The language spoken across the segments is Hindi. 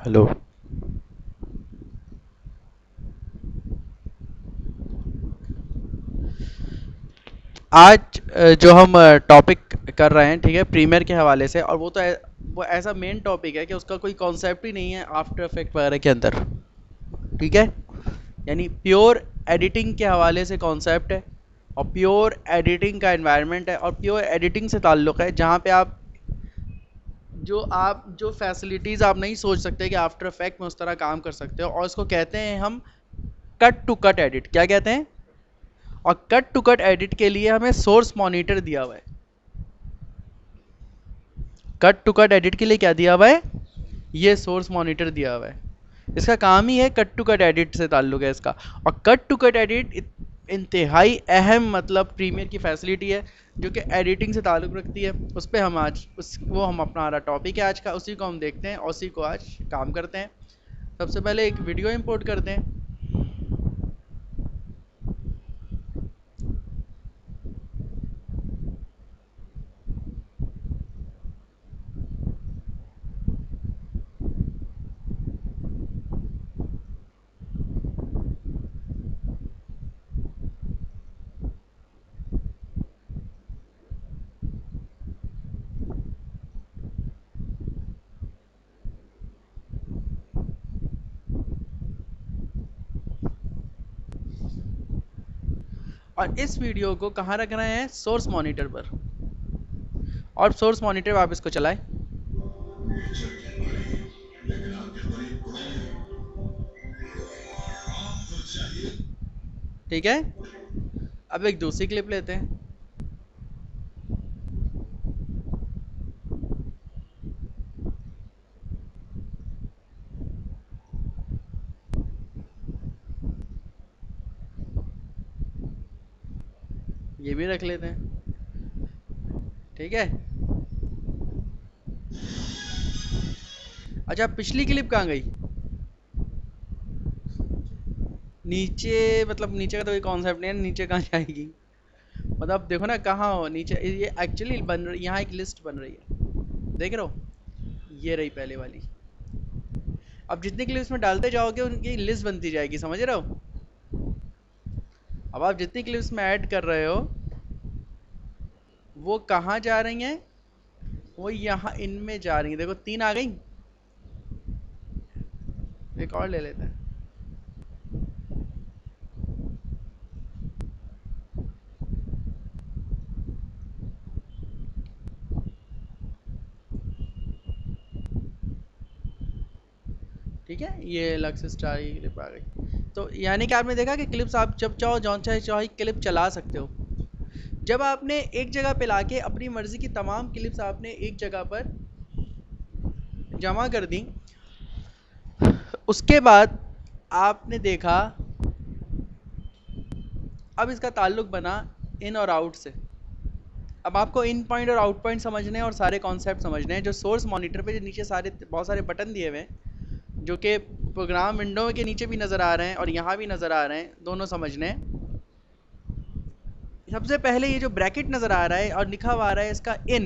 हेलो। आज जो हम टॉपिक कर रहे हैं, ठीक है, प्रीमियर के हवाले से, और वो ऐसा मेन टॉपिक है कि उसका कोई कॉन्सेप्ट ही नहीं है आफ्टर इफेक्ट वगैरह के अंदर, ठीक है। यानी प्योर एडिटिंग के हवाले से कॉन्सेप्ट है, और प्योर एडिटिंग का एनवायरनमेंट है, और प्योर एडिटिंग से ताल्लुक़ है, जहाँ पे आप जो फैसिलिटीज़ आप नहीं सोच सकते कि आफ्टर इफेक्ट में उस तरह काम कर सकते हो, और इसको कहते हैं हम कट टू कट एडिट। क्या कहते हैं? और कट टू कट एडिट के लिए हमें सोर्स मॉनिटर दिया हुआ है। कट टू कट एडिट के लिए क्या दिया हुआ है? ये सोर्स मॉनिटर दिया हुआ है। इसका काम ही है, कट टू कट एडिट से ताल्लुक है इसका। और कट टू कट एडिट इंतहाई अहम मतलब प्रीमियर की फैसिलिटी है, जो कि एडिटिंग से ताल्लुक़ रखती है। उस पर हम आज वो हम अपना टॉपिक है आज का, उसी को हम देखते हैं और उसी को आज काम करते हैं। सबसे पहले एक वीडियो इंपोर्ट करते हैं। और इस वीडियो को कहाँ रख रहे हैं? सोर्स मॉनिटर पर। और सोर्स मॉनिटर पर आप इसको चलाएं, ठीक है। अब एक दूसरी क्लिप लेते हैं। ये भी रख लेते हैं, ठीक है। अच्छा, पिछली क्लिप कहाँ गई? नीचे मतलब नीचे का तो कोई कॉन्सेप्ट नहीं है, नीचे कहाँ जाएगी? मतलब देखो ना कहाँ हो नीचे। ये एक्चुअली बन रही, यहाँ एक लिस्ट बन रही है, देख रहे हो? ये रही पहले वाली। अब जितनी क्लिप्स में डालते जाओगे उनकी लिस्ट बनती जाएगी, समझ रहे हो? अब आप जितनी क्लिप्स में ऐड कर रहे हो वो कहाँ जा रही हैं? वो यहाँ इनमें जा रही हैं। देखो 3 आ गई। एक और ले लेते हैं। ठीक है, ये अलग से स्टार की क्लिप आ गई। तो यानी कि आपने देखा कि क्लिप्स आप जब चाहो जौन चाहे चाहो क्लिप चला सकते हो। जब आपने एक जगह पे लाके अपनी मर्जी की तमाम क्लिप्स आपने एक जगह पर जमा कर दी, उसके बाद आपने देखा अब इसका ताल्लुक बना इन और आउट से। अब आपको इन पॉइंट और आउट पॉइंट समझने हैं और सारे कॉन्सेप्ट समझने हैं। जो सोर्स मॉनिटर पे जो नीचे सारे बहुत सारे बटन दिए हुए हैं, जो कि प्रोग्राम विंडो के नीचे भी नज़र आ रहे हैं और यहाँ भी नज़र आ रहे हैं, दोनों समझने हैं। सबसे पहले ये जो ब्रैकेट नज़र आ रहा है और लिखा हुआ आ रहा है इसका इन,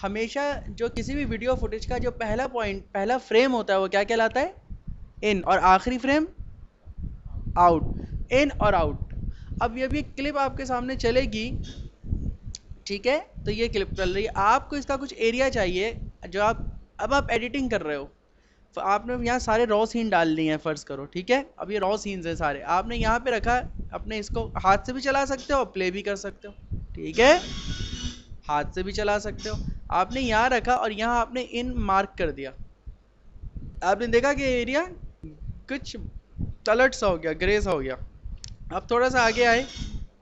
हमेशा जो किसी भी वीडियो फुटेज का जो पहला पॉइंट पहला फ्रेम होता है वो क्या कहलाता है? इन। और आखिरी फ्रेम आउट। इन और आउट। अब ये भी क्लिप आपके सामने चलेगी, ठीक है। तो ये क्लिप चल रही है, आपको इसका कुछ एरिया चाहिए जो अब आप एडिटिंग कर रहे हो। तो आपने यहाँ सारे रॉ सीन डाल दिए हैं, फ़र्ज़ करो, ठीक है। अब ये रॉ सीन्स हैं सारे, आपने यहाँ पे रखा। अपने इसको हाथ से भी चला सकते हो, प्ले भी कर सकते हो, ठीक है। हाथ से भी चला सकते हो। आपने यहाँ रखा और यहाँ आपने इन मार्क कर दिया। आपने देखा कि एरिया कुछ तलट सा हो गया, ग्रे सा हो गया। अब थोड़ा सा आगे आए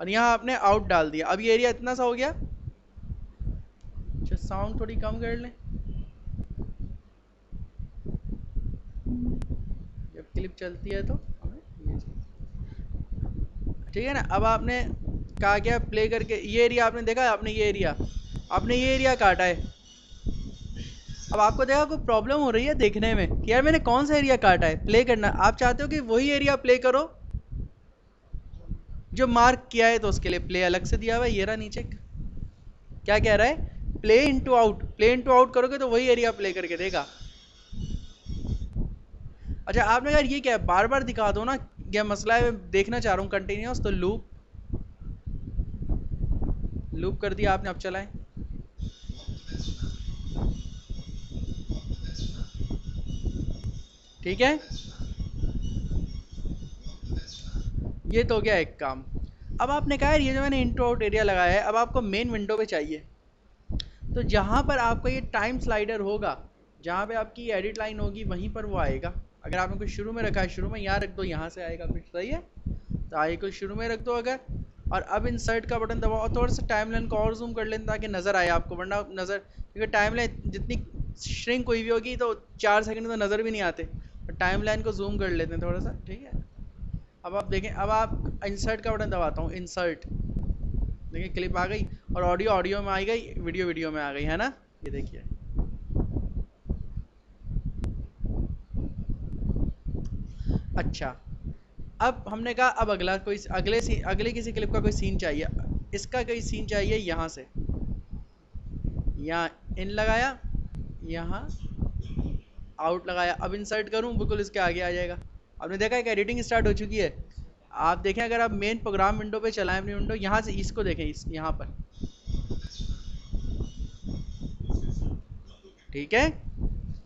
और यहाँ आपने आउट डाल दिया। अब ये एरिया इतना सा हो गया। अच्छा, साउंड थोड़ी कम कर लें जब क्लिप चलती है तो हमें ठीक है ना। अब आपने कहा क्या प्ले करके, ये एरिया आपने देखा, आपने ये एरिया काटा है। अब आपको देखा कोई प्रॉब्लम हो रही है देखने में कि यार मैंने कौन सा एरिया काटा है। प्ले करना आप चाहते हो कि वही एरिया प्ले करो जो मार्क किया है, तो उसके लिए प्ले अलग से दिया हुआ है। ये रहा नीचे, क्या कह रहा है? Play into out. Play into out करोगे तो वही एरिया प्ले करके देगा। अच्छा आपने यार ये क्या है, बार बार दिखा दो ना, क्या मसला है, देखना चाह रहा हूँ कंटिन्यूस। तो लूप लूप कर दिया आपने, अब चलाएं। ठीक है, ये तो हो गया एक काम। अब आपने कहा यार ये जो मैंने इंट्रो आउट एरिया लगाया है, अब आपको मेन विंडो पे चाहिए। तो जहाँ पर आपका ये टाइम स्लाइडर होगा, जहाँ पे आपकी एडिट लाइन होगी, वहीं पर वो आएगा। अगर आपने कुछ शुरू में रखा है, शुरू में यहाँ रख दो, यहाँ से आएगा कुछ, सही है। तो आइए कुछ शुरू में रख दो अगर। और अब इंसर्ट का बटन दबाओ और थोड़ा सा टाइमलाइन को और जूम कर लें ताकि नज़र आए आपको, वरना नज़र, क्योंकि टाइमलाइन जितनी श्रिंक हुई भी होगी तो 4 सेकंड तो नज़र भी नहीं आते। तो टाइमलाइन को जूम कर लेते हैं थोड़ा सा, ठीक है। अब आप देखें, अब आप इंसर्ट का बटन दबाता हूँ, इंसर्ट, देखिए क्लिप आ गई, और ऑडियो ऑडियो में आ गई, वीडियो वीडियो में आ गई, है ना। ये देखिए, अच्छा। अब हमने कहा अब अगला कोई अगले किसी क्लिप का कोई सीन चाहिए। इसका कोई सीन चाहिए, यहाँ से यहाँ इन लगाया, यहाँ आउट लगाया। अब इंसर्ट करूँ, बिल्कुल इसके आगे आ जाएगा। आपने देखा है कि एडिटिंग स्टार्ट हो चुकी है। आप देखें, अगर आप मेन प्रोग्राम विंडो पे चलाएं अपनी विंडो, यहाँ से इसको देखें, यहाँ पर, ठीक है,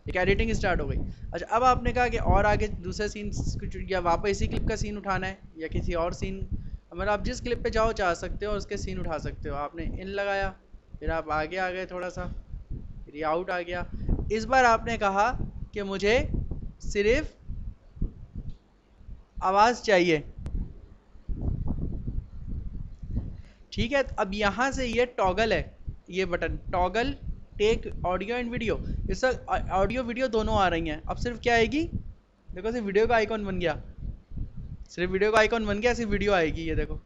एक एडिटिंग स्टार्ट हो गई। अच्छा अब आपने कहा कि और आगे दूसरे सीन कुछ, या वापस इसी क्लिप का सीन उठाना है या किसी और सीन, मतलब आप जिस क्लिप पे जाओ चाह सकते हो और उसके सीन उठा सकते हो। आपने इन लगाया, फिर आप आगे आ गए थोड़ा सा, फिर ये आउट आ गया। इस बार आपने कहा कि मुझे सिर्फ आवाज़ चाहिए, ठीक है। अब यहाँ से ये टॉगल है, ये button toggle take audio and video, इस ऑडियो वीडियो दोनों आ रही हैं। अब सिर्फ क्या आएगी, देखो सिर्फ वीडियो का आइकॉन बन गया, सिर्फ वीडियो का आइकॉन बन गया, सिर्फ वीडियो आएगी, ये देखो।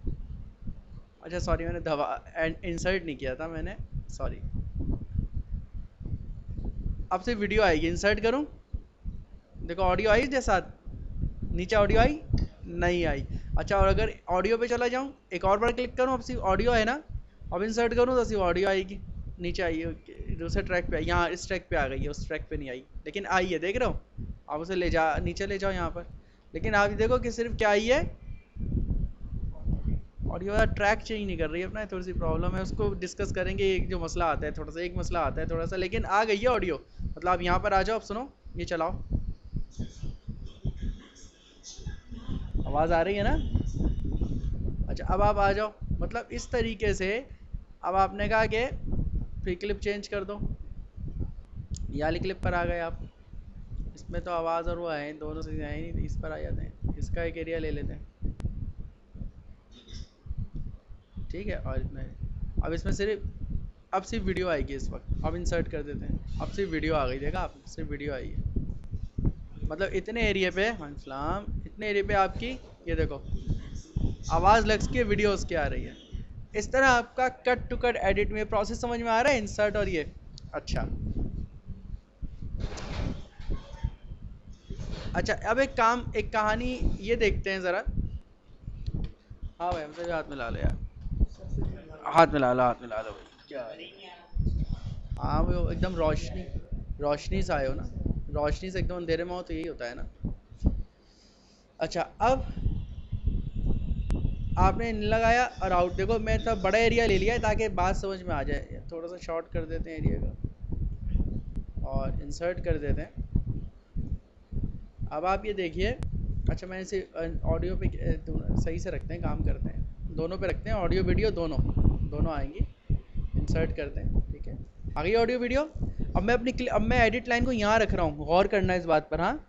अच्छा सॉरी, मैंने दबा इंसर्ट नहीं किया था मैंने, सॉरी। अब सिर्फ वीडियो आएगी, इंसर्ट करूँ, देखो ऑडियो आई इसके साथ, नीचे ऑडियो आई नहीं आई। अच्छा, और अगर ऑडियो पे चला जाऊँ, एक और बार क्लिक करूँ, अब सिर्फ ऑडियो है ना, अब इंसर्ट करूँ तो सिर्फ ऑडियो आएगी, नीचे आई है, दूसरे ट्रैक पे, यहाँ इस ट्रैक पे आ गई है, उस ट्रैक पे नहीं आई, लेकिन आई है, देख रहे हो। आप उसे ले जा, नीचे ले जाओ यहाँ पर, लेकिन आप देखो कि सिर्फ क्या आई है, ऑडियो वाला ट्रैक चेंज नहीं कर रही है अपना, थोड़ी सी प्रॉब्लम है, उसको डिस्कस करेंगे। एक जो मसला आता है थोड़ा सा, एक मसला आता है थोड़ा सा, लेकिन आ गई है ऑडियो। मतलब आप यहाँ पर आ जाओ, अब सुनो, ये चलाओ, आवाज़ आ रही है ना। अच्छा अब आप आ जाओ, मतलब इस तरीके से। अब आपने कहा कि फिर क्लिप चेंज कर दो, ये वाली क्लिप पर आ गए आप, इसमें तो आवाज़ और वो आए दोनों से आए नहीं, इस पर आ जाते हैं, इसका एक एरिया ले लेते हैं, ठीक है। और इसमें, अब इसमें सिर्फ, अब सिर्फ वीडियो आएगी इस वक्त। अब इंसर्ट कर देते हैं, अब सिर्फ वीडियो आ गई, देखा आप, सिर्फ वीडियो आई है। मतलब इतने एरिया पे इस्लाम, इतने एरिया पे आपकी, ये देखो, आवाज़ लग के वीडियो उसके आ रही है। इस तरह आपका कट टू कट एडिट में प्रोसेस समझ में आ रहा है, इंसर्ट और ये। अच्छा, अच्छा अब एक काम, एक कहानी ये देखते हैं ज़रा। हाँ भाई, हमसे भी हाथ मिला लो यार, हाथ मिला लो, हाथ मिला लो भाई, क्या हाँ वो एकदम रोशनी, रोशनी से आए हो ना, रोशनी से एकदम अंधेरे में हो तो यही होता है ना। अच्छा अब आपने इन लगाया और आउट, देखो मैं तो बड़ा एरिया ले लिया है ताकि बात समझ में आ जाए। थोड़ा सा शॉर्ट कर देते हैं एरिया का और इंसर्ट कर देते हैं। अब आप ये देखिए, अच्छा मैं इसे ऑडियो पे सही से रखते हैं, काम करते हैं, दोनों पे रखते हैं, ऑडियो वीडियो दोनों दोनों आएंगी। इंसर्ट करते हैं, ठीक है, आ गई ऑडियो वीडियो। अब मैं एडिट लाइन को यहाँ रख रहा हूँ, गौर करना इस बात पर। हाँ,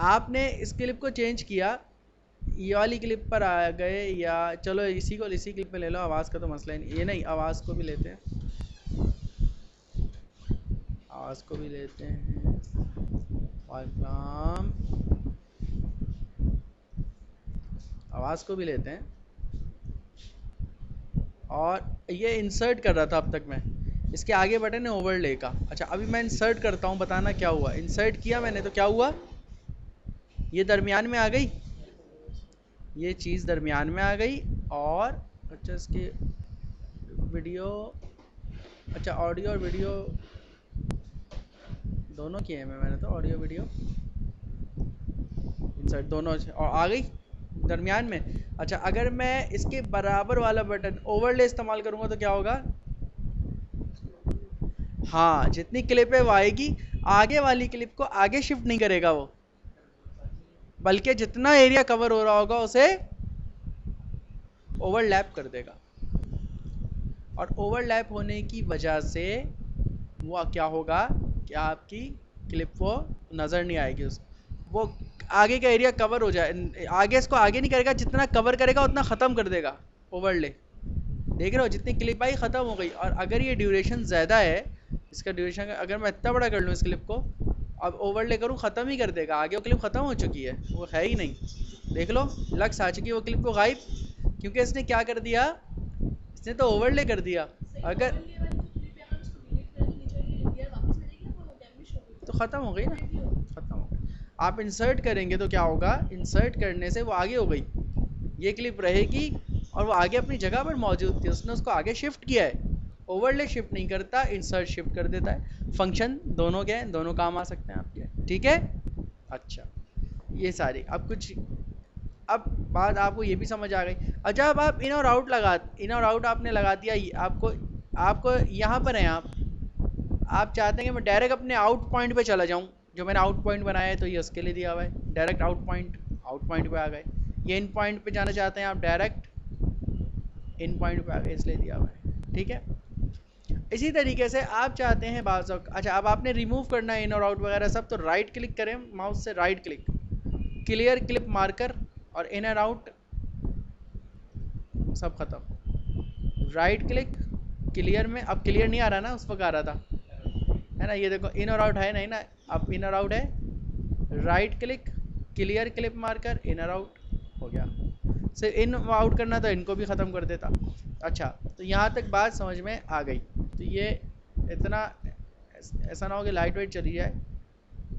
आपने इस क्लिप को चेंज किया, ये वाली क्लिप पर आ गए, या चलो इसी क्लिप पे ले लो, आवाज़ का तो मसला ही नहीं, ये नहीं, आवाज़ को भी लेते हैं, आवाज़ को भी लेते हैं, वालेकुम, आवाज़ को भी लेते हैं। और ये इंसर्ट कर रहा था अब तक मैं, इसके आगे बटन है ओवरले का। अच्छा अभी मैं इंसर्ट करता हूँ, बताना क्या हुआ। इंसर्ट किया मैंने तो क्या हुआ, ये दरमियान में आ गई, ये चीज़ दरमियान में आ गई। और अच्छा इसके वीडियो, अच्छा ऑडियो और वीडियो दोनों किए हैं मैंने तो, ऑडियो वीडियो इंसर्ट दोनों और आ गई दरमियान में। अच्छा अगर मैं इसके बराबर वाला बटन ओवरले इस्तेमाल करूंगा तो क्या होगा? हाँ, जितनी क्लिप है वो आएगी, आगे वाली क्लिप को आगे शिफ्ट नहीं करेगा वो, बल्कि जितना एरिया कवर हो रहा होगा उसे ओवरलैप कर देगा। और ओवरलैप होने की वजह से वो क्या होगा कि आपकी क्लिप वो नज़र नहीं आएगी, उस वो आगे का एरिया कवर हो जाए, आगे इसको आगे नहीं करेगा, जितना कवर करेगा उतना ख़त्म कर देगा ओवरले। देख रहे हो जितनी क्लिप आई ख़त्म हो गई। और अगर ये ड्यूरेशन ज़्यादा है, इसका ड्यूरेशन अगर मैं इतना बड़ा कर लूँ इस क्लिप को, अब ओवरले करूँ ख़त्म ही कर देगा, आगे वो क्लिप ख़त्म हो चुकी है, वो है ही नहीं। देख लो लक्स आ चुकी है वो क्लिप को गायब, क्योंकि इसने क्या कर दिया, इसने तो ओवरले कर दिया। अगर तो ख़त्म हो गई ना, ख़त्म हो गई। आप इंसर्ट करेंगे तो क्या होगा, इंसर्ट करने से वो आगे हो गई, ये क्लिप रहेगी और वो आगे अपनी जगह पर मौजूद थी, उसने उसको आगे शिफ्ट किया है। ओवरले शिफ्ट नहीं करता, इंसर्ट शिफ्ट कर देता है। फंक्शन दोनों के हैं, दोनों काम आ सकते हैं आपके, ठीक है। अच्छा ये सारी अब कुछ, अब बात आपको ये भी समझ आ गई। अच्छा अब आप इन और आउट इन और आउट आपने लगा दिया, आपको आपको यहाँ पर हैं आप चाहते हैं कि मैं डायरेक्ट अपने आउट पॉइंट पे चला जाऊँ, जो मैंने आउट पॉइंट बनाया है तो ये उसके लिए दिया हुआ है, डायरेक्ट आउट पॉइंट पे आ गए। ये इन पॉइंट पे जाना चाहते हैं आप, डायरेक्ट इन पॉइंट पे आ गए, इसलिए दिया हुआ है, ठीक है। इसी तरीके से आप चाहते हैं बाज़ अच्छा अब आपने रिमूव करना है इन और आउट वगैरह सब, तो राइट क्लिक करें माउस से, right click, clear clip marker और इन और आउट सब खत्म। राइट क्लिक क्लियर में, अब क्लियर नहीं आ रहा ना, उस वक्त आ रहा था है ना, ये देखो इन और आउट है नहीं ना, अब इन और आउट है, right click clear clip marker in और आउट हो गया। सिर्फ इन आउट करना तो इनको भी ख़त्म कर देता। अच्छा तो यहाँ तक बात समझ में आ गई। तो ये इतना ऐसा ना हो कि लाइट वेट चली जाए,